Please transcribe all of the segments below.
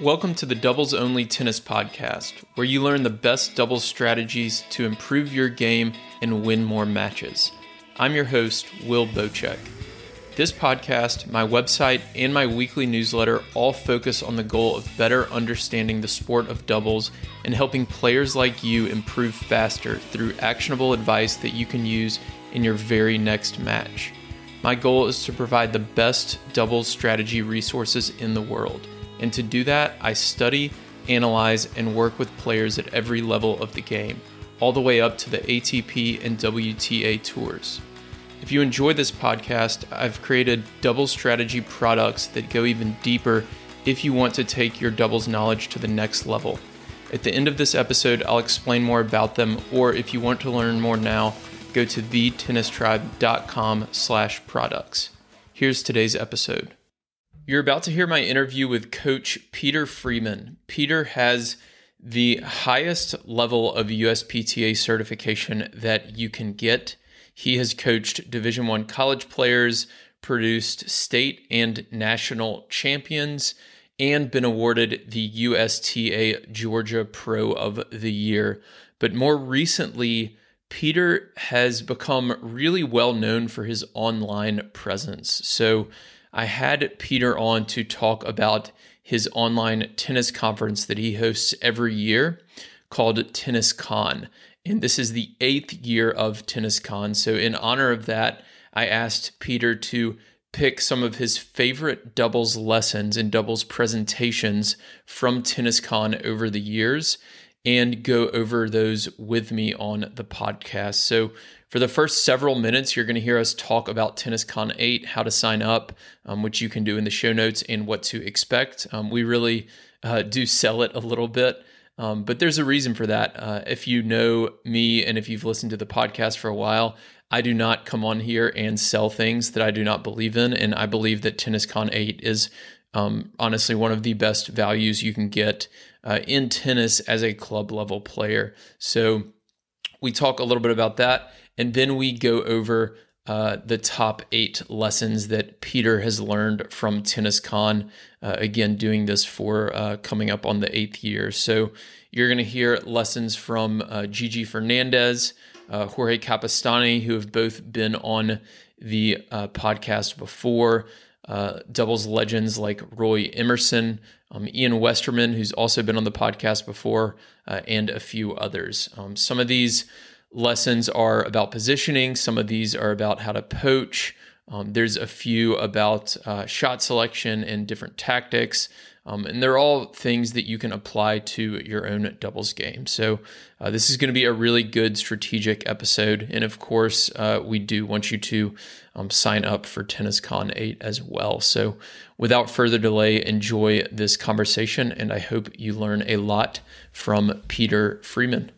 Welcome to the Doubles Only Tennis Podcast, where you learn the best doubles strategies to improve your game and win more matches. I'm your host, Will Boucek. This podcast, my website, and my weekly newsletter all focus on the goal of better understanding the sport of doubles and helping players like you improve faster through actionable advice that you can use in your very next match. My goal is to provide the best doubles strategy resources in the world. And to do that, I study, analyze, and work with players at every level of the game, all the way up to the ATP and WTA tours. If you enjoy this podcast, I've created doubles strategy products that go even deeper if you want to take your doubles knowledge to the next level. At the end of this episode, I'll explain more about them, or if you want to learn more now, go to thetennistribe.com/products. Here's today's episode. You're about to hear my interview with Coach Peter Freeman. Peter has the highest level of USPTA certification that you can get. He has coached Division I college players, produced state and national champions, and been awarded the USTA Georgia Pro of the Year. But more recently, Peter has become really well known for his online presence. So I had Peter on to talk about his online tennis conference that he hosts every year called TennisCon. And this is the 8th year of TennisCon. So in honor of that, I asked Peter to pick some of his favorite doubles lessons and doubles presentations from TennisCon over the years and go over those with me on the podcast. So for the first several minutes, you're going to hear us talk about TennisCon 8, how to sign up, which you can do in the show notes, and what to expect. We really do sell it a little bit. But there's a reason for that. If you know me and if you've listened to the podcast for a while, I do not come on here and sell things that I do not believe in. And I believe that TennisCon 8 is honestly one of the best values you can get in tennis as a club level player. So we talk a little bit about that. And then we go over the top 8 lessons that Peter has learned from TennisCon. Again, doing this for coming up on the 8th year. So you're going to hear lessons from Gigi Fernandez, Jorge Capestany, who have both been on the podcast before, doubles legends like Roy Emerson, Ian Westermann, who's also been on the podcast before, and a few others. Some of these lessons are about positioning. Some of these are about how to poach. There's a few about shot selection and different tactics. And they're all things that you can apply to your own doubles game. So this is going to be a really good strategic episode. And of course, we do want you to sign up for TennisCon 8 as well. So without further delay, enjoy this conversation. And I hope you learn a lot from Peter Freeman.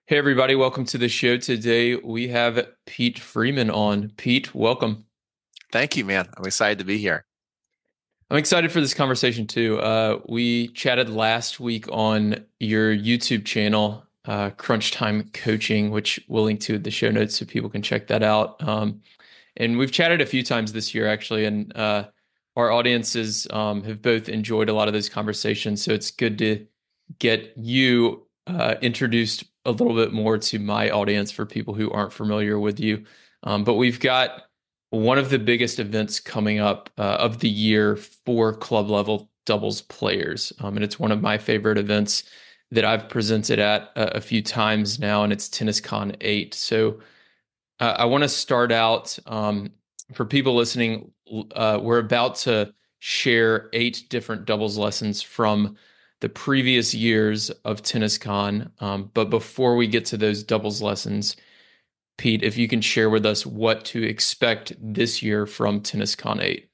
Hey, everybody. Welcome to the show. Today, we have Pete Freeman on. Pete, welcome. Thank you, man. I'm excited to be here. I'm excited for this conversation, too. We chatted last week on your YouTube channel, Crunch Time Coaching, which we'll link to in the show notes so people can check that out. And we've chatted a few times this year, actually, and our audiences have both enjoyed a lot of those conversations. So it's good to get you introduced a little bit more to my audience for people who aren't familiar with you. But we've got one of the biggest events coming up of the year for club level doubles players. And it's one of my favorite events that I've presented at a few times now, and it's TennisCon 8. So I want to start out for people listening. We're about to share 8 different doubles lessons from the previous years of TennisCon. But before we get to those doubles lessons, Pete, if you can share with us what to expect this year from TennisCon 8.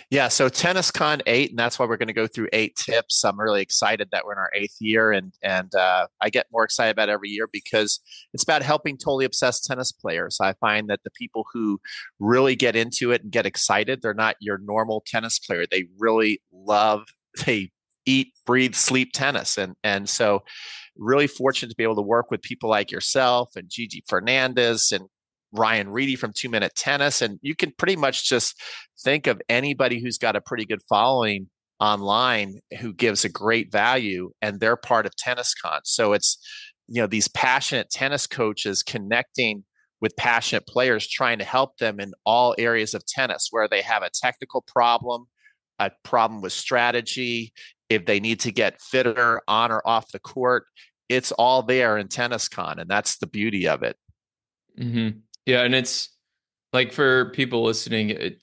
Yeah, so TennisCon 8, and that's why we're going to go through 8 tips. I'm really excited that we're in our 8th year, and I get more excited about it every year because it's about helping totally obsessed tennis players. I find that the people who really get into it and get excited, they're not your normal tennis player. They really they eat, breathe, sleep tennis. And so really fortunate to be able to work with people like yourself and Gigi Fernandez and Ryan Reedy from 2 Minute Tennis. And you can pretty much just think of anybody who's got a pretty good following online who gives a great value, and they're part of TennisCon. So it's, these passionate tennis coaches connecting with passionate players, trying to help them in all areas of tennis where they have a technical problem, a problem with strategy, if they need to get fitter on or off the court. It's all there in TennisCon, and that's the beauty of it. Mm-hmm. Yeah, and it's like for people listening,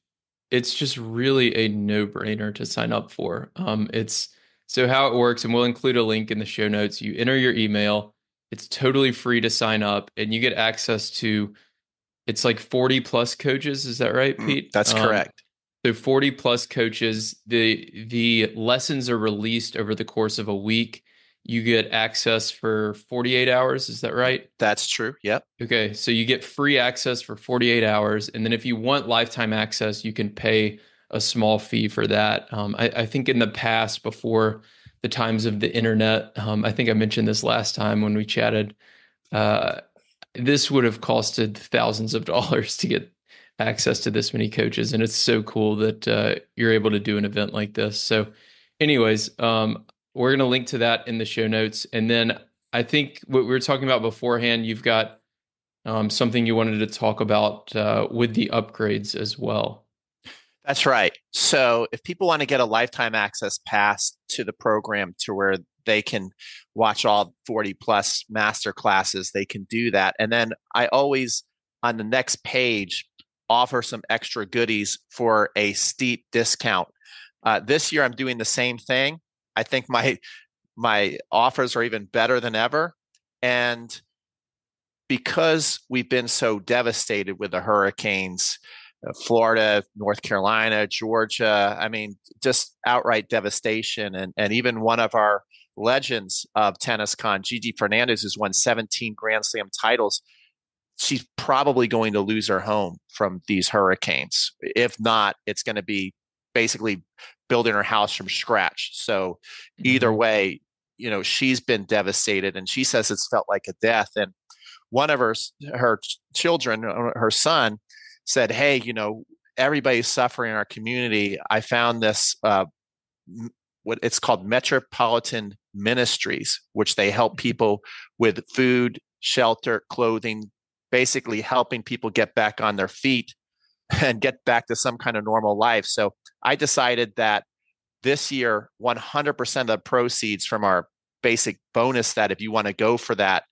it's just really a no-brainer to sign up for. It's so how it works, and we'll include a link in the show notes. You enter your email, it's totally free to sign up, and you get access to it's like 40 plus coaches. Is that right, Pete? That's correct. So 40 plus coaches. The lessons are released over the course of a week. You get access for 48 hours. Is that right? That's true. Yep. Okay. So you get free access for 48 hours. And then if you want lifetime access, you can pay a small fee for that. I think in the past, before the times of the internet, I think I mentioned this last time when we chatted, this would have costed thousands of dollars to get access to this many coaches. And it's so cool that you're able to do an event like this. So anyways, we're going to link to that in the show notes. And then I think what we were talking about beforehand, you've got something you wanted to talk about with the upgrades as well. That's right. So if people want to get a lifetime access pass to the program to where they can watch all 40 plus master classes, they can do that. And then I always, on the next page, offer some extra goodies for a steep discount. This year, I'm doing the same thing. I think my offers are even better than ever. And because we've been so devastated with the hurricanes, Florida, North Carolina, Georgia, I mean, just outright devastation. And even one of our legends of TennisCon, Gigi Fernandez, has won 17 Grand Slam titles. She's probably going to lose her home from these hurricanes. If not, it's going to be basically building her house from scratch. So either way, she's been devastated, and she says it's felt like a death. And one of her children, her son, said, "Hey, everybody's suffering in our community. I found this, what it's called Metropolitan Ministries, which they help people with food, shelter, clothing, basically helping people get back on their feet and get back to some kind of normal life." So I decided that this year, 100% of the proceeds from our basic bonus, that if you want to go for that,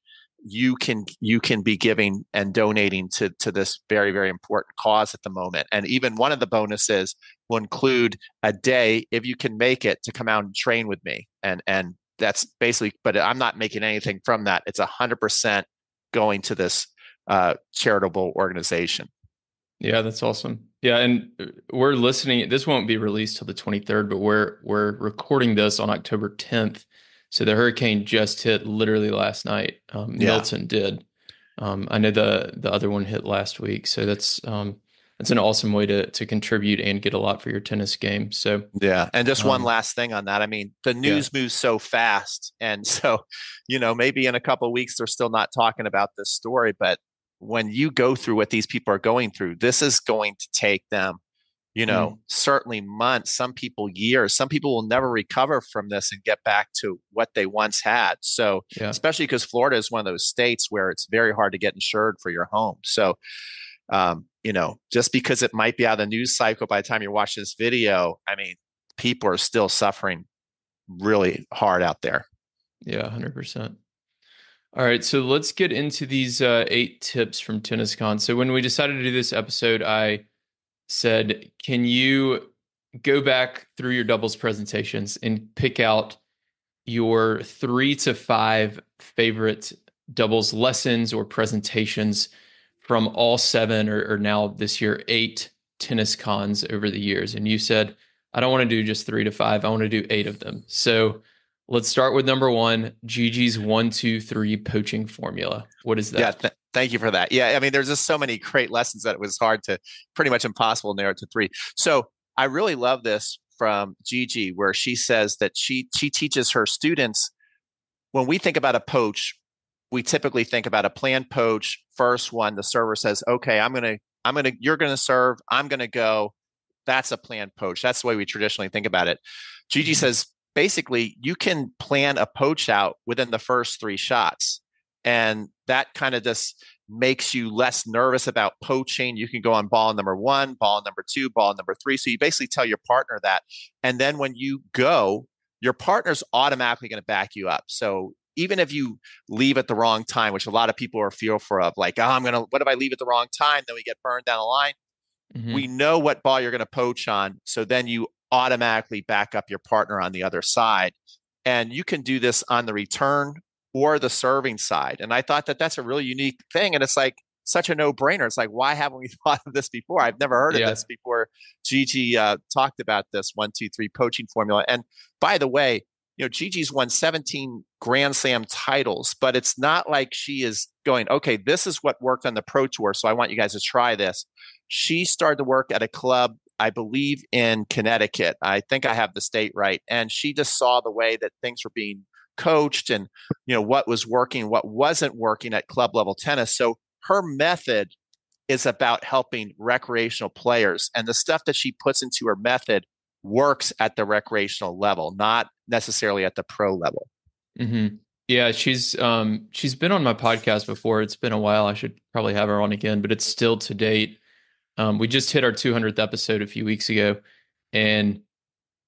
you can be giving and donating to this very, very important cause at the moment. And even one of the bonuses will include a day, if you can make it, to come out and train with me. And that's basically, but I'm not making anything from that. It's 100% going to this charitable organization. Yeah, that's awesome. Yeah, and we're listening. This won't be released till the 23rd, but we're recording this on October 10th. So the hurricane just hit literally last night. Milton did. I know the other one hit last week. So that's an awesome way to contribute and get a lot for your tennis game. So yeah, and just one last thing on that. I mean, the news moves so fast, and so maybe in a couple of weeks they're still not talking about this story. But when you go through what these people are going through, this is going to take them, certainly months, some people years. Some people will never recover from this and get back to what they once had. So, especially because Florida is one of those states where it's very hard to get insured for your home. So, just because it might be out of the news cycle by the time you're watching this video, I mean, people are still suffering really hard out there. Yeah, 100%. All right, so let's get into these 8 tips from TennisCon. So when we decided to do this episode, I said, can you go back through your doubles presentations and pick out your 3 to 5 favorite doubles lessons or presentations from all 7 or now this year 8 TennisCons over the years? And you said, I don't want to do just 3 to 5. I want to do 8 of them. So let's start with number 1, Gigi's 1, 2, 3 poaching formula. What is that? Yeah, thank you for that. Yeah, I mean, there's just so many great lessons that it was pretty much impossible to narrow it to 3. So I really love this from Gigi, where she says that she teaches her students, when we think about a poach, we typically think about a planned poach. First one, the server says, okay, you're going to serve, I'm going to go. That's a planned poach. That's the way we traditionally think about it. Gigi Mhm. says basically you can plan a poach out within the first 3 shots. And that kind of just makes you less nervous about poaching. You can go on ball number 1, ball number 2, ball number 3. So you basically tell your partner that. And then when you go, your partner's automatically going to back you up. So even if you leave at the wrong time, which a lot of people are fearful of, like, what if I leave at the wrong time? Then we get burned down the line. We Mhm. know what ball you're going to poach on. So then you automatically back up your partner on the other side. And you can do this on the return or the serving side. And I thought that that's a really unique thing. And it's like such a no brainer. It's like, why haven't we thought of this before? I've never heard of Yeah. this before. Gigi talked about this 1-2-3 poaching formula. And by the way, Gigi's won 17 Grand Slam titles, but it's not like she is going, okay, this is what worked on the Pro Tour, so I want you guys to try this. She started to work at a club, I believe, in Connecticut. I think I have the state right. And she just saw the way that things were being coached and, what was working, what wasn't working at club level tennis. So her method is about helping recreational players. And the stuff that she puts into her method works at the recreational level, not necessarily at the pro level. Mm-hmm. Yeah, she's been on my podcast before. It's been a while. I should probably have her on again, but it's still to date. We just hit our 200th episode a few weeks ago, and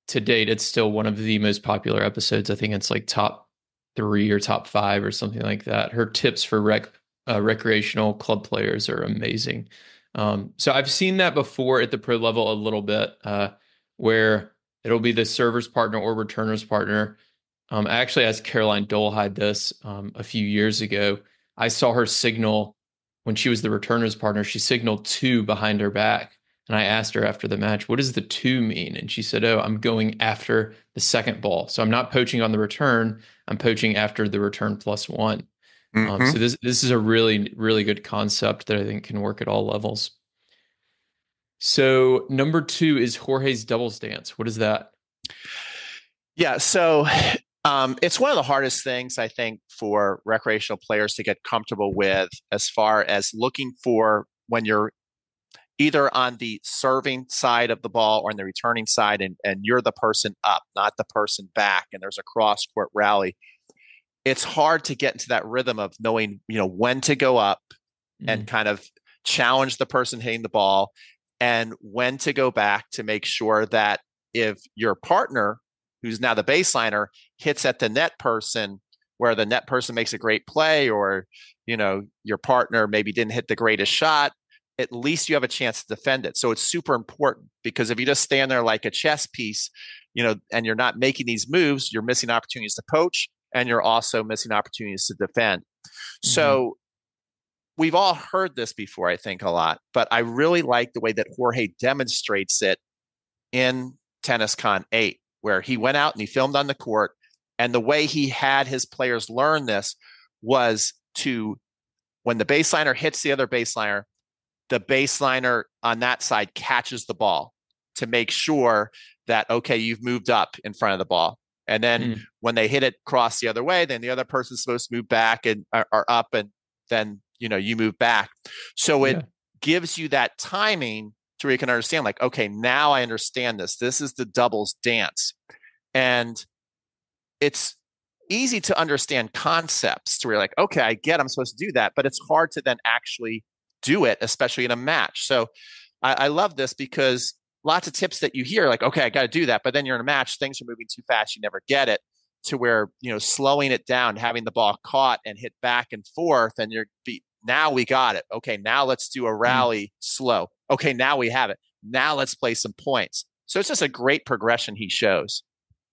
to date, it's still one of the most popular episodes. I think it's like top 3 or top 5 or something like that. Her tips for recreational club players are amazing. So I've seen that before at the pro level a little bit, where it'll be the server's partner or returner's partner. I actually asked Caroline Dolehide this a few years ago. I saw her signal when she was the returner's partner. She signaled 2 behind her back. And I asked her after the match, what does the 2 mean? And she said, oh, I'm going after the second ball. So I'm not poaching on the return. I'm poaching after the return +1. So Mm-hmm. this is a really, really good concept that I think can work at all levels. So number 2 is Jorge's doubles dance. What is that? Yeah. So it's one of the hardest things, I think, for recreational players to get comfortable with, as far as looking for when you're either on the serving side of the ball or on the returning side, and you're the person up, not the person back, and there's a cross court rally. It's hard to get into that rhythm of knowing, when to go up and Mm, kind of challenge the person hitting the ball, and when to go back to make sure that if your partner, who's now the baseliner, hits at the net person, where the net person makes a great play, or your partner maybe didn't hit the greatest shot, at least you have a chance to defend it. So it's super important, because if you just stand there like a chess piece, and you're not making these moves, you're missing opportunities to poach, and you're also missing opportunities to defend. mhm, So we've all heard this before, I think, a lot, but I really like the way that Jorge demonstrates it in Tennis Con 8, where he went out and he filmed on the court. And the way he had his players learn this was to, when the baseliner hits the other baseliner, the baseliner on that side catches the ball to make sure that, okay, you've moved up in front of the ball. And then mm, when they hit it cross the other way, then the other person's supposed to move back and are up, and then you move back. So it yeah. gives you that timing to where you can understand, like, okay, now I understand this. This is the doubles dance. And it's easy to understand concepts to where you're like, okay, I get I'm supposed to do that, but it's hard to then actually do it, especially in a match. So I love this, because lots of tips that you hear, like, okay, I got to do that, but then you're in a match, things are moving too fast, you never get it, to where slowing it down, having the ball caught and hit back and forth, and now we got it. Okay, now let's do a Mm, rally slow. Okay, now we have it. Now let's play some points. So it's just a great progression he shows.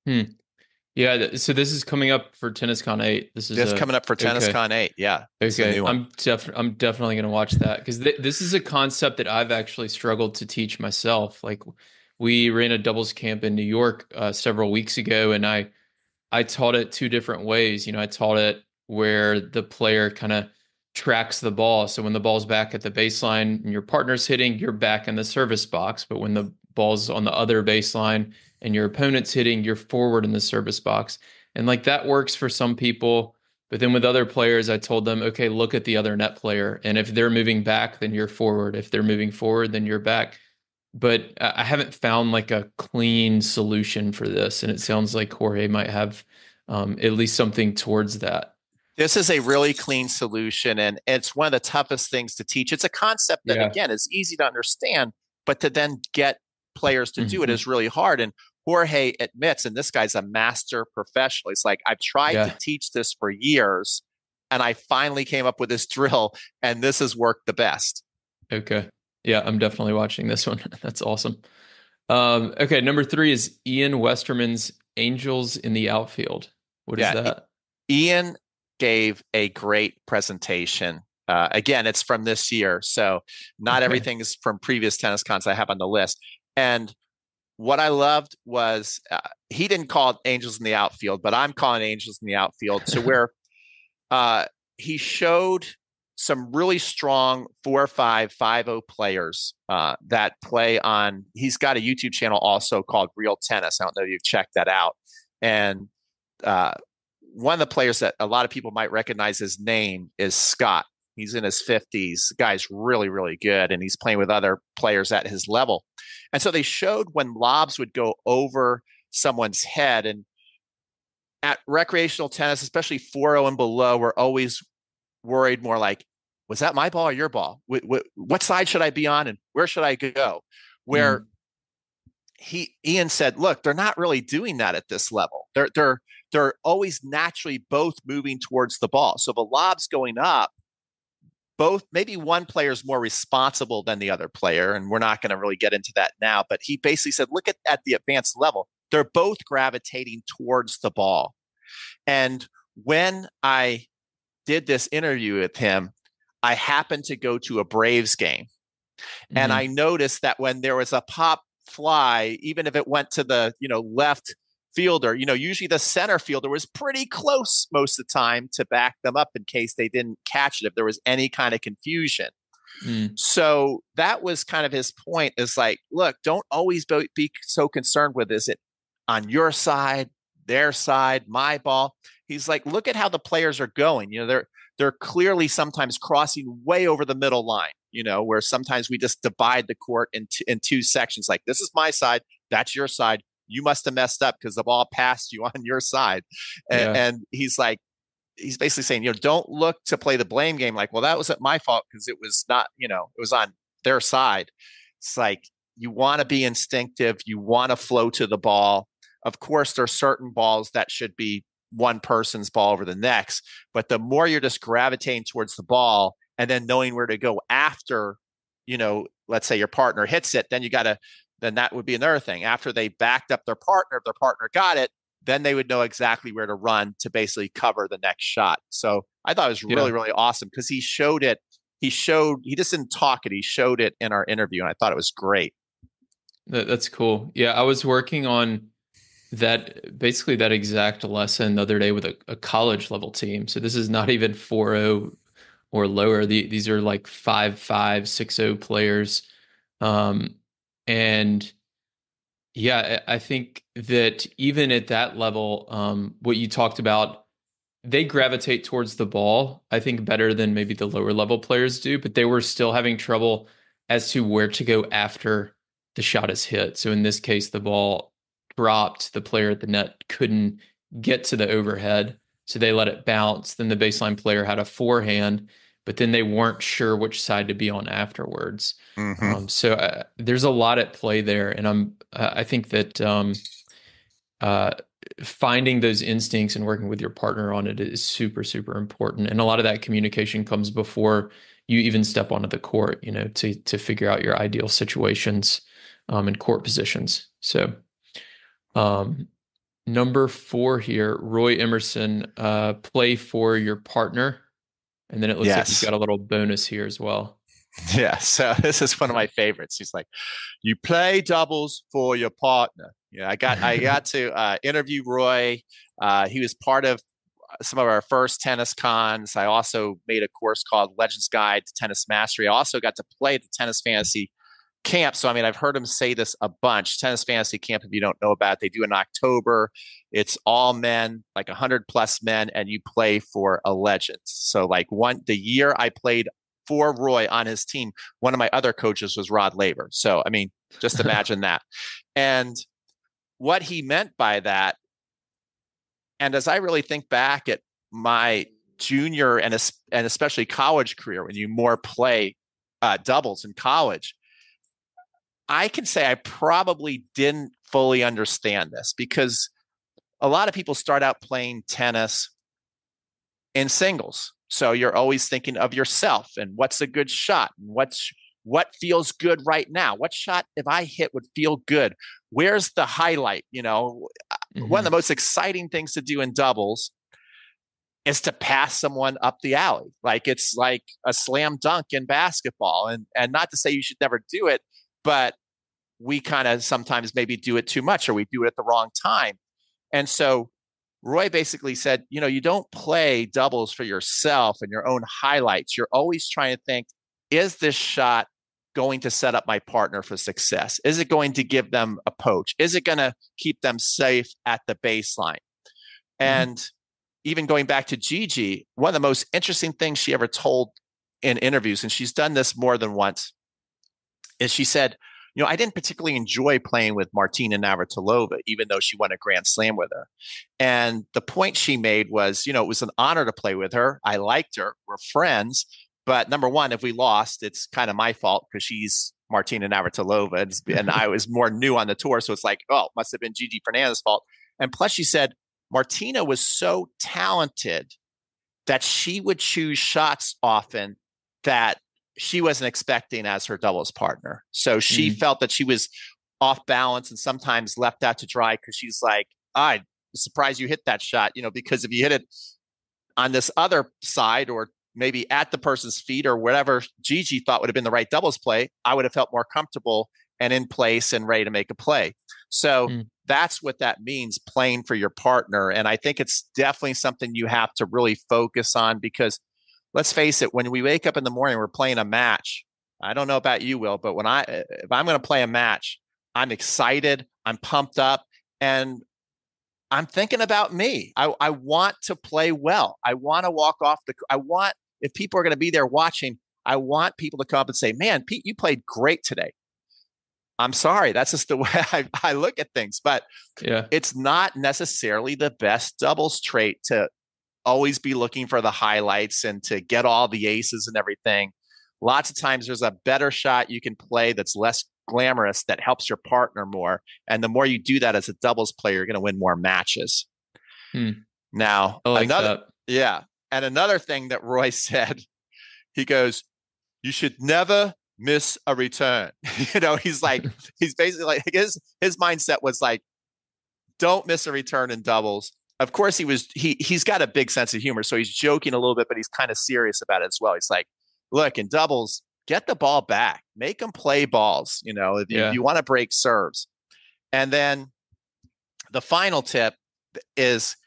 hmm. Yeah, so this is coming up for TennisCon 8. This is This a coming up for Tennis okay. Con 8. Yeah, this is a Okay, new one. I'm definitely going to watch that, because this is a concept that I've actually struggled to teach myself. Like, we ran a doubles camp in New York several weeks ago, and I taught it 2 different ways. I taught it where the player kind of tracks the ball. So when the ball's back at the baseline and your partner's hitting, you're back in the service box. But when the ball's on the other baseline and your opponent's hitting, you're forward in the service box. And like that works for some people. But then with other players, I told them, okay, look at the other net player. And if they're moving back, then you're forward. If they're moving forward, then you're back. but I haven't found like a clean solution for this. And it sounds like Jorge might have at least something towards that. This is a really clean solution, and it's one of the toughest things to teach. It's a concept that, Yeah. again, is easy to understand, but to then get players to do it Hmm. is really hard. And Jorge admits, and this guy's a master professional. He's like, I've tried to Yeah. teach this for years, and I finally came up with this drill, and this has worked the best. Okay. Yeah, I'm definitely watching this one. That's awesome. Okay, number three is Ian Westermann's Angels in the Outfield. What is Yeah, that? Ian gave a great presentation. Again, it's from this year, so not Okay. everything is from previous tennis cons I have on the list. And what I loved was he didn't call it Angels in the Outfield, but I'm calling Angels in the Outfield, to where uh, he showed some really strong 4-5-5-0 players that play on. He's got a YouTube channel also called Real Tennis. I don't know if you've checked that out. And uh, one of the players that a lot of people might recognize his name is Scott. He's in his 50s. The guy's really, really good, and he's playing with other players at his level. And so they showed when lobs would go over someone's head. And at recreational tennis, especially 4-0 and below, we're always worried more like, was that my ball or your ball? What side should I be on, and where should I go? Where Mm. Ian said, look, they're not really doing that at this level. They're always naturally both moving towards the ball. So the lob's going up, both, maybe one player is more responsible than the other player, and we're not going to really get into that now. But he basically said, look at the advanced level. They're both gravitating towards the ball. And when I did this interview with him, I happened to go to a Braves game. And I Hmm. noticed that when there was a pop fly, even if it went to the left fielder, usually the center fielder was pretty close most of the time to back them up in case they didn't catch it, if there was any kind of confusion. Mm. So that was kind of his point, is like, look, don't always be so concerned with, is it on your side, their side, my ball. He's like, look at how the players are going. They're clearly sometimes crossing way over the middle line, where sometimes we just divide the court in two sections. Like, this is my side, that's your side. You must have messed up because the ball passed you on your side. Yeah. And he's like, he's basically saying, don't look to play the blame game. Like, well, that wasn't my fault because it was not, it was on their side. It's like, you want to be instinctive. You want to flow to the ball. Of course, there are certain balls that should be one person's ball over the next, but the more you're just gravitating towards the ball and then knowing where to go after, let's say your partner hits it, then that would be another thing. After they backed up their partner, if their partner got it, then they would know exactly where to run to basically cover the next shot. So I thought it was really, Yeah. really awesome because he showed it. He just didn't talk it. He showed it in our interview, and I thought it was great. That's cool. Yeah, I was working on basically that exact lesson the other day with a college level team. So this is not even 4-0 or lower. These are like 5-5, 6-0 players. Um, and yeah, I think that even at that level, what you talked about, they gravitate towards the ball, I think better than maybe the lower level players do, but they were still having trouble as to where to go after the shot is hit. So in this case, the ball dropped, the player at the net couldn't get to the overhead, so they let it bounce. Then the baseline player had a forehand, but then they weren't sure which side to be on afterwards. Mm-hmm. So there's a lot at play there, and I think that uh, finding those instincts and working with your partner on it is super, super important. And a lot of that communication comes before you even step onto the court, to figure out your ideal situations and court positions. So, um, number four here, Roy Emerson, play for your partner. And then it looks like he's Yes. got a little bonus here as well. Yeah. So this is one of my favorites. He's like, you play doubles for your partner. Yeah, I got to interview Roy. He was part of some of our first tennis cons. I also made a course called Legends Guide to Tennis Mastery. I also got to play at the Tennis Fantasy Camp. So, I mean, I've heard him say this a bunch. Tennis Fantasy Camp, if you don't know about it, they do in October. It's all men, like 100 plus men, and you play for a legend. So, like the year I played for Roy on his team, one of my other coaches was Rod Laver. So, I mean, just imagine that. And what he meant by that, and as I really think back at my junior and especially college career, when you more play doubles in college, I can say I probably didn't fully understand this, because a lot of people start out playing tennis in singles. So you're always thinking of yourself and what's a good shot and what feels good right now. What shot, if I hit, would feel good? Where's the highlight? You know, one of the most exciting things to do in doubles is to pass someone up the alley. Like, it's like a slam dunk in basketball. And not to say you should never do it, but we kind of sometimes maybe do it too much, or we do it at the wrong time. And so Roy basically said, you know, you don't play doubles for yourself and your own highlights. You're always trying to think, is this shot going to set up my partner for success? Is it going to give them a poach? Is it going to keep them safe at the baseline? And even going back to Gigi, one of the most interesting things she ever told in interviews, and she's done this more than once, is she said, you know, I didn't particularly enjoy playing with Martina Navratilova, even though she won a Grand Slam with her. And the point she made was, you know, it was an honor to play with her. I liked her. We're friends. But number one, if we lost, it's kind of my fault, because she's Martina Navratilova, and I was more new on the tour. So it's like, oh, it must have been Gigi Fernandez's fault. And plus, she said, Martina was so talented that she would choose shots often that she wasn't expecting as her doubles partner. So she felt that she was off balance and sometimes left out to dry, because she's like, I'm surprised you hit that shot, you know, because if you hit it on this other side, or maybe at the person's feet, or whatever Gigi thought would have been the right doubles play, I would have felt more comfortable and in place and ready to make a play. So that's what that means, playing for your partner. And I think it's definitely something you have to really focus on, because let's face it, when we wake up in the morning, we're playing a match. I don't know about you, Will, but if I'm going to play a match, I'm excited, I'm pumped up, and I'm thinking about me. I want to play well. I want to walk off if people are going to be there watching, I want people to come up and say, man, Pete, you played great today. I'm sorry. That's just the way I look at things. But it's not necessarily the best doubles trait to always be looking for the highlights and to get all the aces and everything. Lots of times there's a better shot you can play that's less glamorous, that helps your partner more. And the more you do that as a doubles player, you're going to win more matches. Now, I like that. Yeah. And another thing that Roy said, he goes, you should never miss a return. You know, he's basically like, his mindset was like, don't miss a return in doubles. Of course, he's got a big sense of humor, so he's joking a little bit, but he's kind of serious about it as well. He's like, look, in doubles, get the ball back, make them play balls, you know, if you want to break serves. And then the final tip is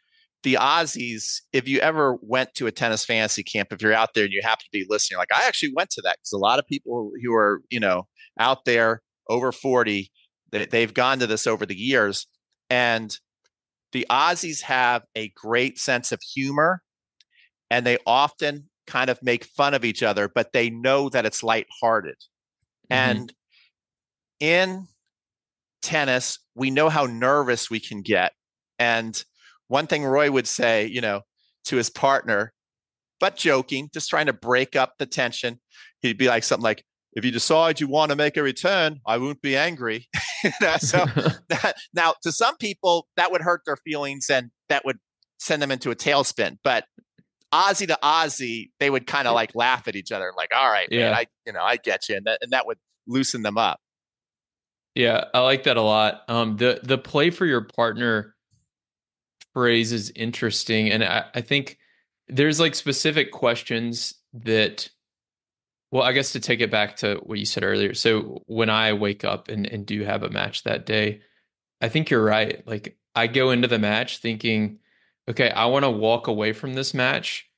the Aussies. If you ever went to a tennis fantasy camp, if you're out there and you happen to be listening, like I actually went to that, because a lot of people who are, you know, out there over 40, they've gone to this over the years. And the Aussies have a great sense of humor, and they often kind of make fun of each other, but they know that it's lighthearted. And in tennis, we know how nervous we can get. And one thing Roy would say, you know, to his partner, but joking, just trying to break up the tension, he'd be like something like, if you decide you want to make a return, I won't be angry. You know, so now to some people that would hurt their feelings and that would send them into a tailspin. But Aussie to Aussie, they would kind of like laugh at each other, like, all right, man, I get you. And that would loosen them up. Yeah, I like that a lot. The play for your partner phrase is interesting. And I think there's like specific questions that, well, I guess to take it back to what you said earlier. So when I wake up and do have a match that day, I think you're right. Like I go into the match thinking, okay, I want to walk away from this match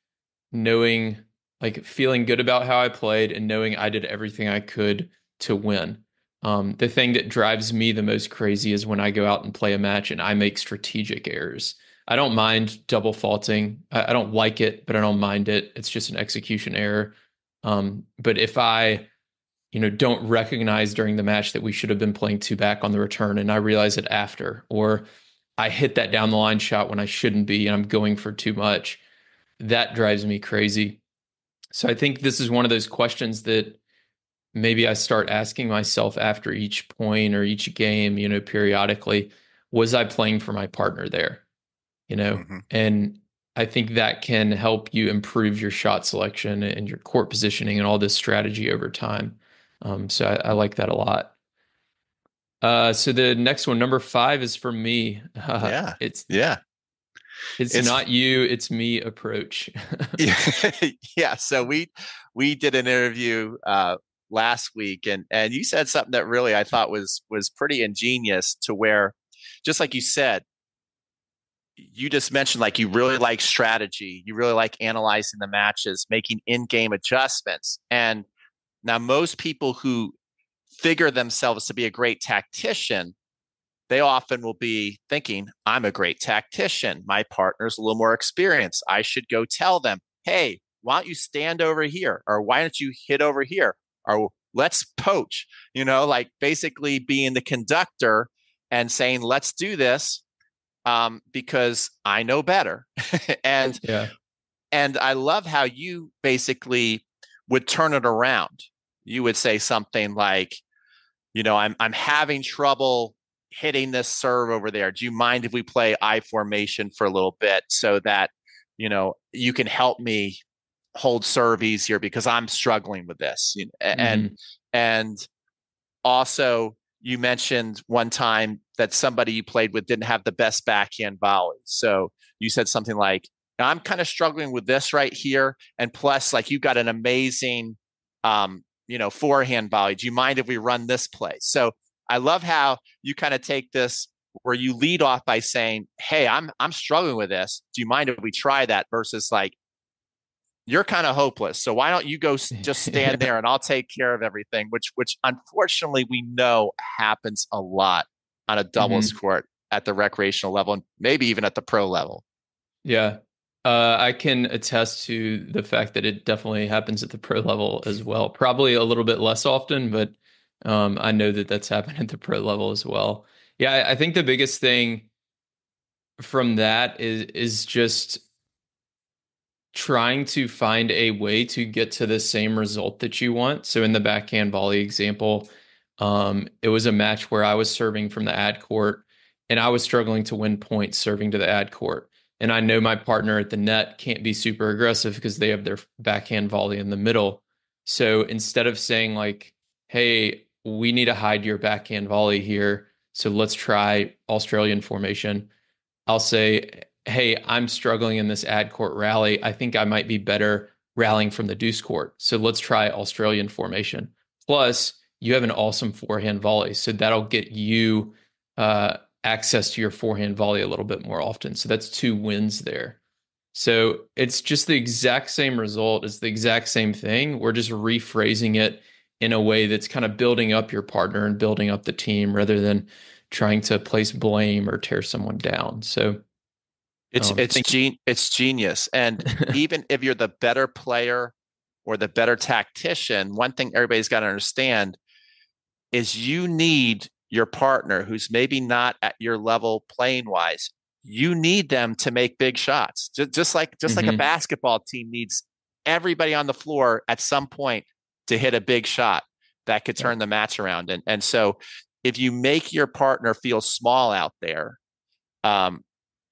knowing, like feeling good about how I played and knowing I did everything I could to win. The thing that drives me the most crazy is when I go out and play a match and I make strategic errors. I don't mind double faulting. I don't like it, but I don't mind it. It's just an execution error. But if I, don't recognize during the match that we should have been playing two back on the return and I realize it after, or I hit that down the line shot when I shouldn't be and I'm going for too much, that drives me crazy. So I think this is one of those questions that maybe I start asking myself after each point or each game, periodically, was I playing for my partner there? Mm-hmm. And I think that can help you improve your shot selection and your court positioning and all this strategy over time. So I like that a lot. So the next one, number 5, is for me. Yeah. It's Yeah. it's It's not you, it's me approach. yeah. So we did an interview last week, and you said something that really I thought was pretty ingenious. To where, just like you said, you just mentioned like you really like strategy, you really like analyzing the matches, making in-game adjustments, and now most people who figure themselves to be a great tactician, they often will be thinking, I'm a great tactician. My partner's a little more experienced. I should go tell them, hey, why don't you stand over here? Or why don't you hit over here? Or let's poach, like basically being the conductor and saying, let's do this because I know better. and Yeah. and I love how you basically would turn it around. You would say something like, I'm having trouble hitting this serve over there. Do you mind if we play I formation for a little bit so that, you can help me hold serve easier because I'm struggling with this. And Hmm. and also you mentioned one time that somebody you played with didn't have the best backhand volley. So you said something like, I'm kind of struggling with this right here. And plus, like, you got an amazing forehand volley. Do you mind if we run this play? So I love how you kind of take this where you lead off by saying, hey, I'm struggling with this. Do you mind if we try that? Versus like, you're kind of hopeless. So why don't you go just stand Yeah. there and I'll take care of everything, which unfortunately we know happens a lot on a doubles Hmm. court at the recreational level and maybe even at the pro level. Yeah. I can attest to the fact that it definitely happens at the pro level as well. Probably a little bit less often, but I know that that's happened at the pro level as well. Yeah, I think the biggest thing from that is just trying to find a way to get to the same result that you want. So in the backhand volley example, it was a match where I was serving from the ad court and I was struggling to win points serving to the ad court. And I know my partner at the net can't be super aggressive because they have their backhand volley in the middle. So instead of saying like, hey, we need to hide your backhand volley here, so let's try Australian formation, I'll say, hey, I'm struggling in this ad court rally. I think I might be better rallying from the deuce court. So let's try Australian formation. Plus, you have an awesome forehand volley. So that'll get you access to your forehand volley a little bit more often. So that's 2 wins there. So it's just the exact same result. It's the exact same thing. We're just rephrasing it in a way that's kind of building up your partner and building up the team rather than trying to place blame or tear someone down. So It's it's think gen- it's genius. And even if you're the better player or the better tactician, one thing everybody's got to understand is you need your partner who's maybe not at your level playing wise. You need them to make big shots. Just like a Mhm. basketball team needs everybody on the floor at some point to hit a big shot that could Yeah. turn the match around. And so if you make your partner feel small out there, um,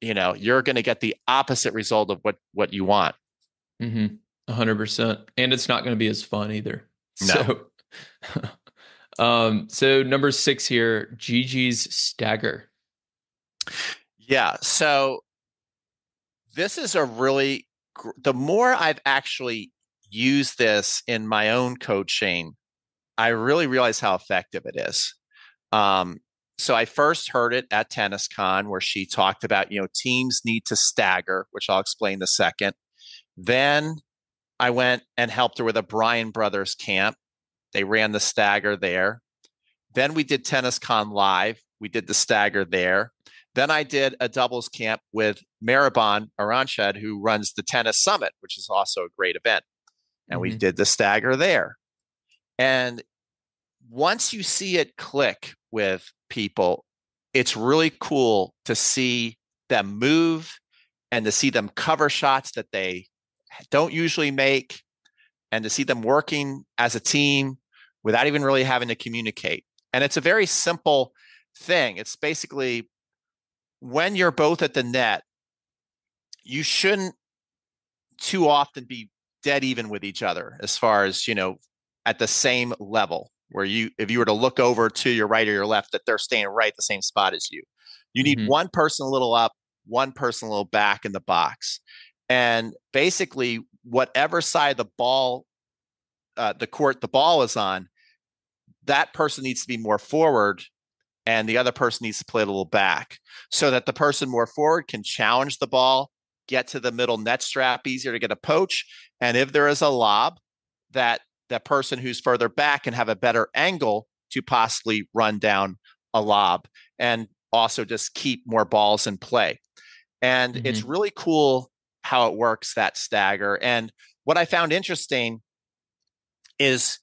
you're going to get the opposite result of what you want. 100%. And it's not going to be as fun either. No. So so number 6 here, Gigi's Stagger. Yeah. So this is a really, the more I've actually used this in my own coaching, I really realize how effective it is. Um, so I first heard it at TennisCon where she talked about, teams need to stagger, which I'll explain in a second. Then I went and helped her with a Bryan Brothers camp. They ran the stagger there. Then we did TennisCon Live. We did the stagger there. Then I did a doubles camp with Maribon Aranchad, who runs the Tennis Summit, which is also a great event. and we Mm-hmm. did the stagger there. And once you see it click with people, it's really cool to see them move and to see them cover shots that they don't usually make, and to see them working as a team without even really having to communicate. And it's a very simple thing. It's basically when you're both at the net, you shouldn't too often be dead even with each other as far as, at the same level where if you were to look over to your right or your left, that they're staying right the same spot as you. You need Mm-hmm. one person a little up, one person a little back in the box. And basically, whatever side of the ball, the court the ball is on, that person needs to be more forward and the other person needs to play a little back so that the person more forward can challenge the ball, get to the middle net strap easier to get a poach. And if there is a lob, that person who's further back can have a better angle to possibly run down a lob and also just keep more balls in play. And Mm-hmm. it's really cool how it works, that stagger. And what I found interesting is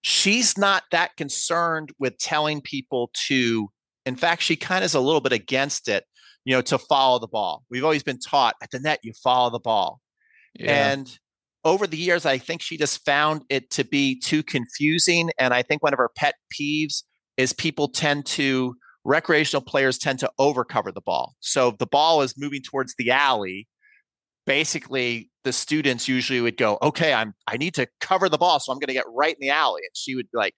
she's not that concerned with telling people to, in fact, she kind of is a little bit against it, to follow the ball. We've always been taught at the net, you follow the ball. Yeah. And over the years, I think she just found it to be too confusing. And I think one of her pet peeves is recreational players tend to overcover the ball. So if the ball is moving towards the alley, basically the students usually would go, okay, I need to cover the ball, so I'm going to get right in the alley. And she would be like,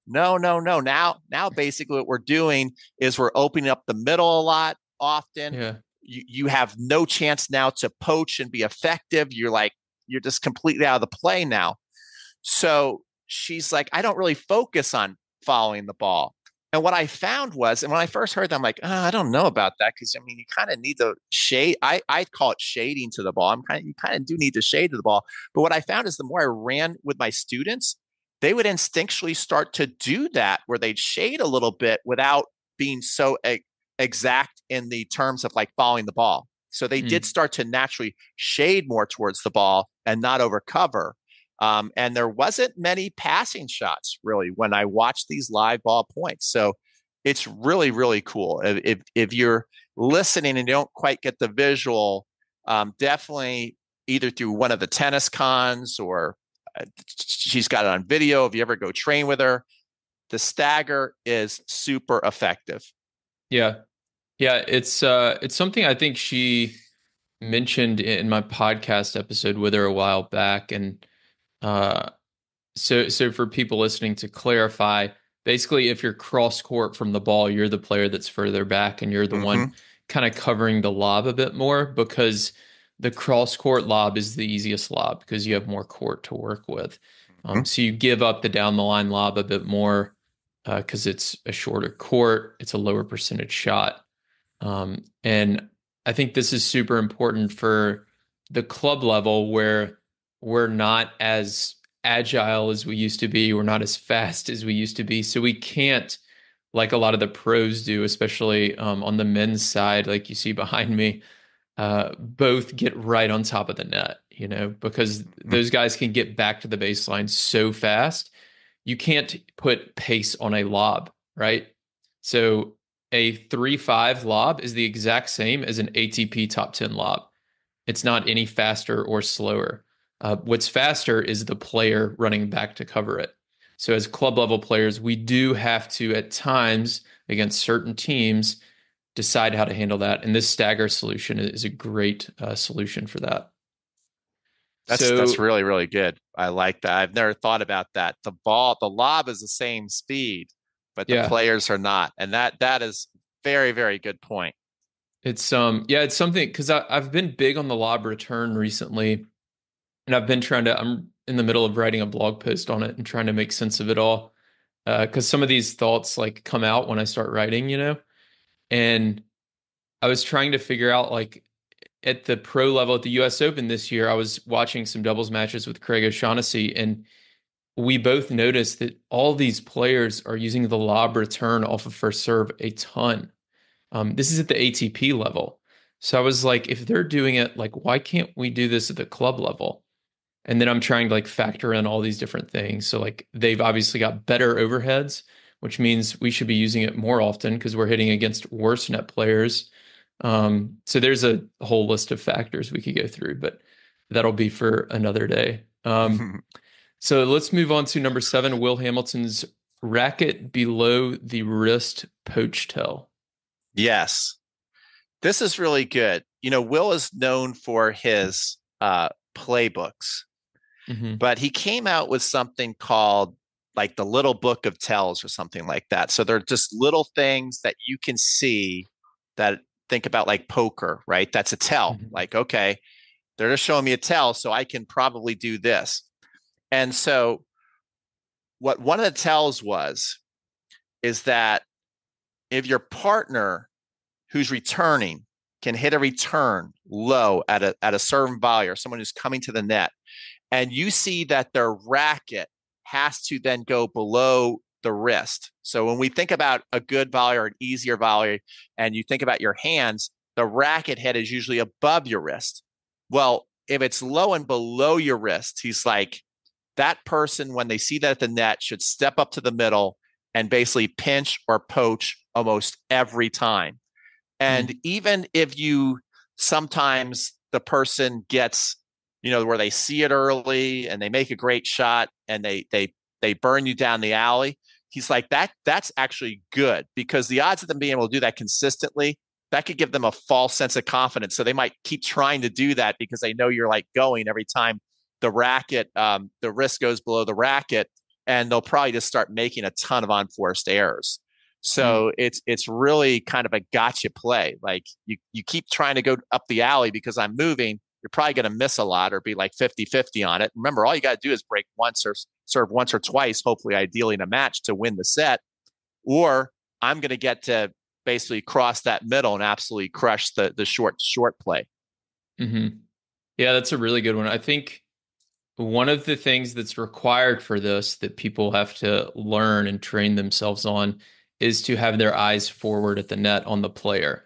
no. Now basically what we're doing is we're opening up the middle a lot often. Yeah. You have no chance now to poach and be effective. You're just completely out of the play now. So she's like, I don't really focus on following the ball. And what I found was, and when I first heard that, I'm like, I don't know about that, because you kind of need to shade. I call it shading to the ball. You kind of do need to shade to the ball. But what I found is the more I ran with my students, they would instinctually start to do that, where they'd shade a little bit without being so exact in the terms of like following the ball. So they did start to naturally shade more towards the ball and not overcover. And there wasn't many passing shots really when I watched these live ball points. So it's really, really cool. If you're listening and you don't quite get the visual, definitely either through one of the tennis cons or she's got it on video. If you ever go train with her, the stagger is super effective. Yeah. Yeah. It's something I think she mentioned in my podcast episode with her a while back. And uh, so for people listening, to clarify, basically, if you're cross court from the ball, you're the player that's further back and you're the one kind of covering the lob a bit more, because the cross court lob is the easiest lob because you have more court to work with. So you give up the down the line lob a bit more because it's a shorter court, it's a lower percentage shot. And I think this is super important for the club level, where we're not as agile as we used to be. We're not as fast as we used to be. So we can't, like a lot of the pros do, especially on the men's side, like you see behind me, both get right on top of the net, because those guys can get back to the baseline so fast. You can't put pace on a lob, right? So a 3-5 lob is the exact same as an ATP top 10 lob. It's not any faster or slower. What's faster is the player running back to cover it. So as club level players, we do have to, at times, against certain teams, decide how to handle that. And this stagger solution is a great solution for that. That's really, really good. I like that. I've never thought about that. The lob is the same speed, but the players are not. And that is very, very good point. It's it's something, because I've been big on the lob return recently, and I'm in the middle of writing a blog post on it and trying to make sense of it all. Because some of these thoughts like come out when I start writing, and I was trying to figure out, like, at the pro level at the US Open this year, I was watching some doubles matches with Craig O'Shaughnessy, and we both noticed that all these players are using the lob return off of first serve a ton. This is at the ATP level. So I was like, if they're doing it, like, why can't we do this at the club level? And then I'm trying to like factor in all these different things. So like they've obviously got better overheads, which means we should be using it more often because we're hitting against worse net players. So there's a whole list of factors we could go through, but that'll be for another day. So let's move on to number 7, Will Hamilton's racket below the wrist poach tell. Yes. This is really good. Will is known for his playbooks, but he came out with something called like the Little Book of Tells or something like that. So they're just little things that you can see that think about like poker, right? That's a tell. Like, okay, they're just showing me a tell, so I can probably do this. And so what one of the tells is that if your partner who's returning can hit a return low at a serve and volley, or someone who's coming to the net, and you see that their racket has to then go below the wrist. So when we think about a good volley or an easier volley, and you think about your hands, the racket head is usually above your wrist. Well, if it's low and below your wrist, he's like, that person, when they see that at the net, should step up to the middle and basically pinch or poach almost every time. And even if sometimes the person gets, where they see it early and they make a great shot and they burn you down the alley, he's like, that's actually good, because the odds of them being able to do that consistently, that could give them a false sense of confidence. So they might keep trying to do that because they know you're like going every time the racket, the wrist goes below the racket, and they'll probably just start making a ton of unforced errors. So it's really kind of a gotcha play. Like you keep trying to go up the alley because I'm moving, you're probably going to miss a lot or be like 50-50 on it. Remember, all you got to do is break once or serve once or twice, hopefully ideally in a match, to win the set. Or I'm going to get to basically cross that middle and absolutely crush the short play. Yeah, that's a really good one. I think one of the things that's required for this that people have to learn and train themselves on is to have their eyes forward at the net on the player.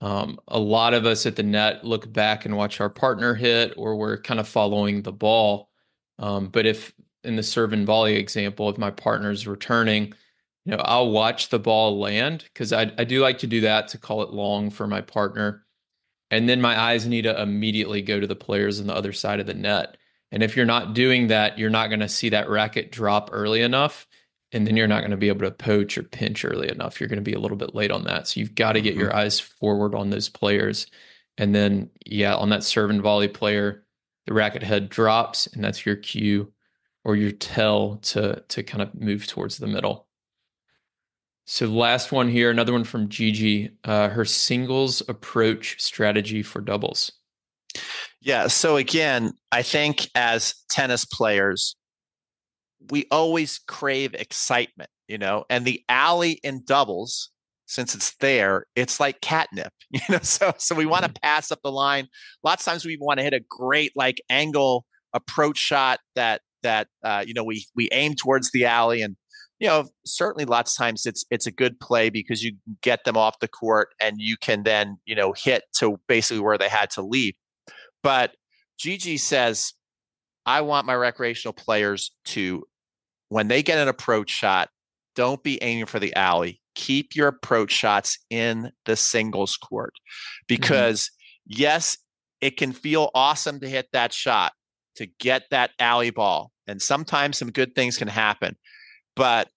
A lot of us at the net look back and watch our partner hit, or we're kind of following the ball. But if in the serve and volley example, if my partner's returning, I'll watch the ball land, because I do like to do that to call it long for my partner. And then my eyes need to immediately go to the players on the other side of the net. And if you're not doing that, you're not going to see that racket drop early enough. And then you're not going to be able to poach or pinch early enough. You're going to be a little bit late on that. So you've got to get your eyes forward on those players. And then, on that serve and volley player, the racket head drops, and that's your cue or your tell to kind of move towards the middle. So last one here, another one from Gigi, her singles approach strategy for doubles. Yeah. So again, I think as tennis players, we always crave excitement, and the alley in doubles, since it's there, it's like catnip, so we want to pass up the line. Lots of times we want to hit a great like angle approach shot that we aim towards the alley, and certainly lots of times it's a good play because you get them off the court and you can then hit to basically where they had to leave. But Gigi says, I want my recreational players to, when they get an approach shot, don't be aiming for the alley. Keep your approach shots in the singles court, because yes, it can feel awesome to hit that shot, to get that alley ball. And sometimes some good things can happen. But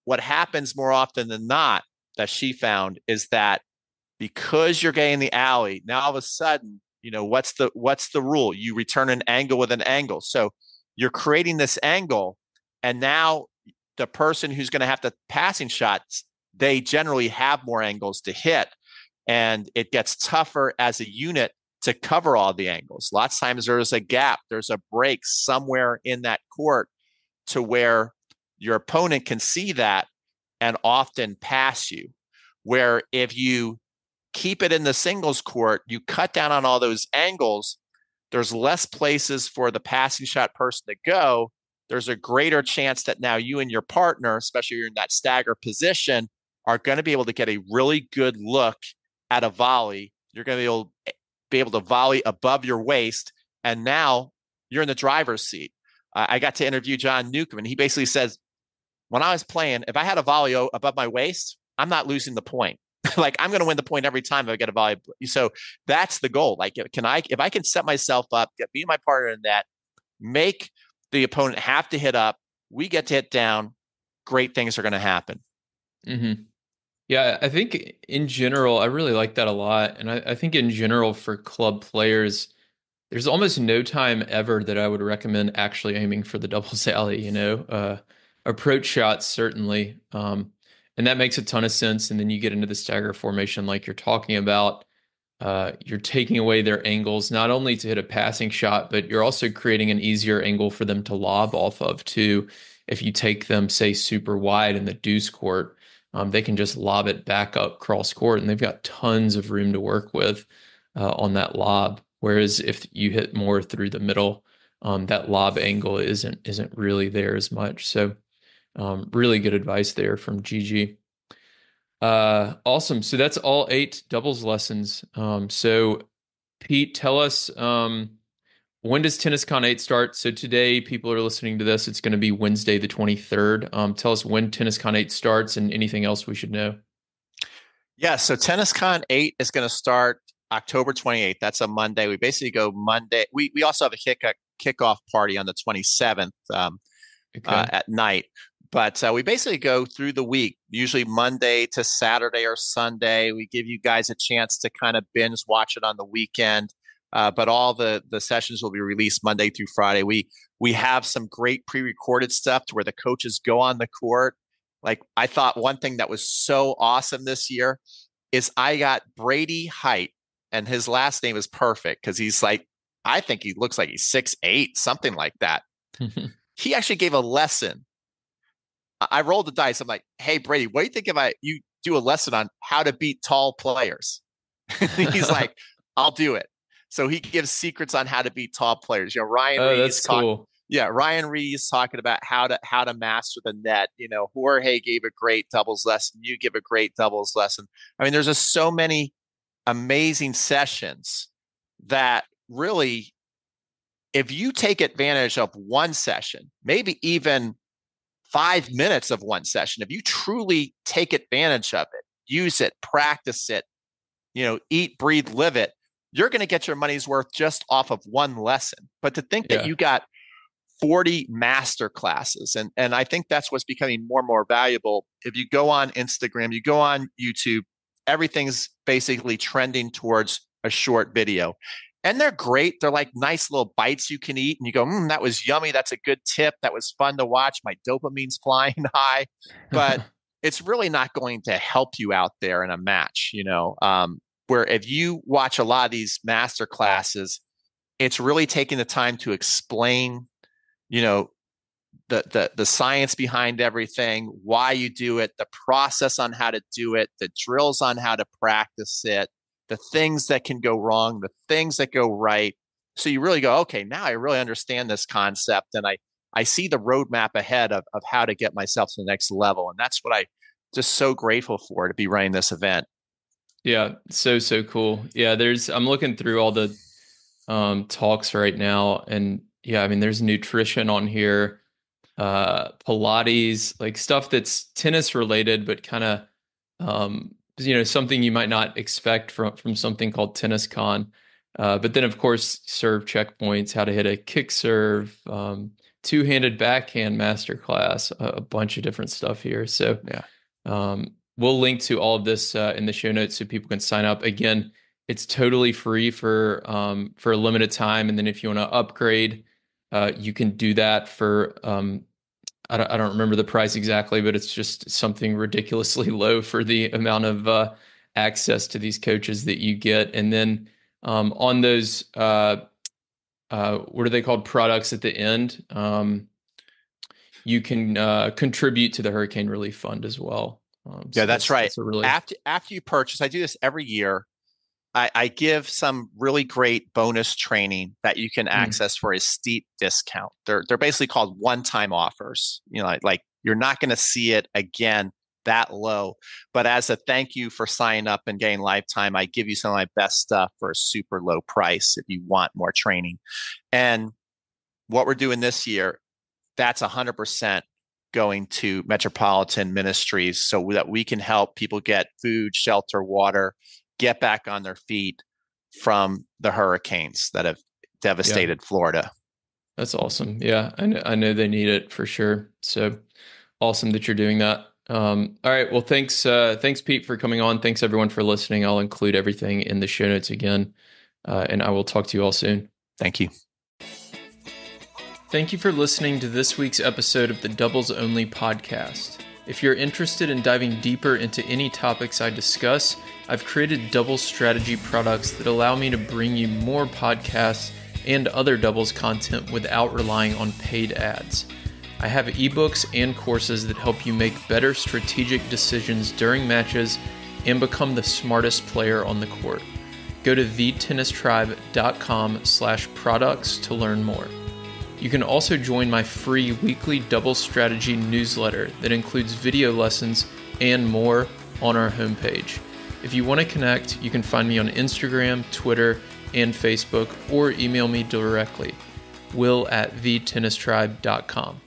what happens more often than not, that she found, is that because you're getting the alley, now all of a sudden, what's the rule? You return an angle with an angle. So you're creating this angle, and now the person who's going to have the passing shots, they generally have more angles to hit, and it gets tougher as a unit to cover all the angles. Lots of times there's a gap, there's a break somewhere in that court to where your opponent can see that and often pass you. Where if you keep it in the singles court, you cut down on all those angles, there's less places for the passing shot person to go. There's a greater chance that now you and your partner, especially if you're in that stagger position, are going to be able to get a really good look at a volley. You're going to be able to volley above your waist. And now you're in the driver's seat. I got to interview John Newcomb, and he basically says, when I was playing, if I had a volley above my waist, I'm not losing the point. Like, I'm going to win the point every time if I get a volley. So that's the goal. Like, if I can set myself up, be my partner in that, make the opponent have to hit up, we get to hit down, great things are going to happen. Mm-hmm. Yeah, I think in general, I really like that a lot. And I think in general for club players, there's almost no time ever that I would recommend actually aiming for the doubles alley, approach shots, certainly. And that makes a ton of sense. And then you get into the stagger formation like you're talking about. You're taking away their angles, not only to hit a passing shot, but you're also creating an easier angle for them to lob off of too. If you take them, say, super wide in the deuce court, they can just lob it back up cross court, and they've got tons of room to work with on that lob. Whereas if you hit more through the middle, that lob angle isn't really there as much. So really good advice there from Gigi. Awesome. So that's all 8 doubles lessons. So Pete, tell us, when does TennisCon 8 start? So today, people are listening to this. It's going to be Wednesday, the 23rd. Tell us when TennisCon 8 starts and anything else we should know. Yeah. So TennisCon 8 is going to start October 28th. That's a Monday. We basically go Monday. We also have a kickoff party on the 27th at night. But we basically go through the week, usually Monday to Saturday or Sunday. We give you guys a chance to kind of binge watch it on the weekend. But all the sessions will be released Monday through Friday. We have some great pre-recorded stuff to where the coaches go on the court. Like, I thought one thing that was so awesome this year is I got Brady Height, and his last name is perfect because he's like, I think he looks like he's 6'8", something like that. He actually gave a lesson. I rolled the dice. I'm like, hey, Brady, what do you think if you do a lesson on how to beat tall players? He's like, I'll do it. So he gives secrets on how to beat tall players. Ryan Reed. That's cool. Yeah, Ryan Reed is talking about how to master the net. Jorge gave a great doubles lesson. You give a great doubles lesson. I mean, there's just so many amazing sessions that really, if you take advantage of one session, maybe even 5 minutes of one session, if you truly take advantage of it, use it, practice it, eat, breathe, live it, you're going to get your money's worth just off of one lesson. But to think that you got 40 master classes, and I think that's what's becoming more and more valuable. If you go on Instagram, you go on YouTube, everything's basically trending towards a short video. And they're great. They're like nice little bites you can eat. And you go, that was yummy. That's a good tip. That was fun to watch. My dopamine's flying high. But it's really not going to help you out there in a match, where if you watch a lot of these master classes, it's really taking the time to explain, the science behind everything, why you do it, the process on how to do it, the drills on how to practice it, the things that can go wrong, the things that go right. So you really go, okay, now I really understand this concept, and I see the roadmap ahead of how to get myself to the next level. And that's what I just so grateful for, to be running this event. Yeah, so cool. Yeah, I'm looking through all the talks right now, and yeah, I mean, there's nutrition on here, Pilates, like stuff that's tennis related, but kind of something you might not expect from something called TennisCon. But then, of course, serve checkpoints, how to hit a kick serve, two-handed backhand masterclass, a bunch of different stuff here. So we'll link to all of this in the show notes so people can sign up. Again, it's totally free for a limited time. And then if you want to upgrade, you can do that for I don't remember the price exactly, but it's just something ridiculously low for the amount of access to these coaches that you get. And then on those, what are they called, products at the end, you can contribute to the Hurricane Relief Fund as well. So that's right. After you purchase, I do this every year. I give some really great bonus training that you can access for a steep discount. They're basically called one-time offers. Like you're not going to see it again that low. But as a thank you for signing up and getting lifetime, I give you some of my best stuff for a super low price if you want more training. And what we're doing this year, that's 100% going to Metropolitan Ministries so that we can help people get food, shelter, water, get back on their feet from the hurricanes that have devastated Florida. That's awesome. Yeah, I know they need it for sure. So awesome that you're doing that. All right. Well, thanks, Pete, for coming on. Thanks, everyone, for listening. I'll include everything in the show notes again, and I will talk to you all soon. Thank you. Thank you for listening to this week's episode of the Doubles Only podcast. If you're interested in diving deeper into any topics I discuss, I've created doubles strategy products that allow me to bring you more podcasts and other doubles content without relying on paid ads. I have ebooks and courses that help you make better strategic decisions during matches and become the smartest player on the court. Go to thetennistribe.com/products to learn more. You can also join my free weekly doubles strategy newsletter that includes video lessons and more on our homepage. If you want to connect, you can find me on Instagram, Twitter, and Facebook, or email me directly, will@thetennistribe.com.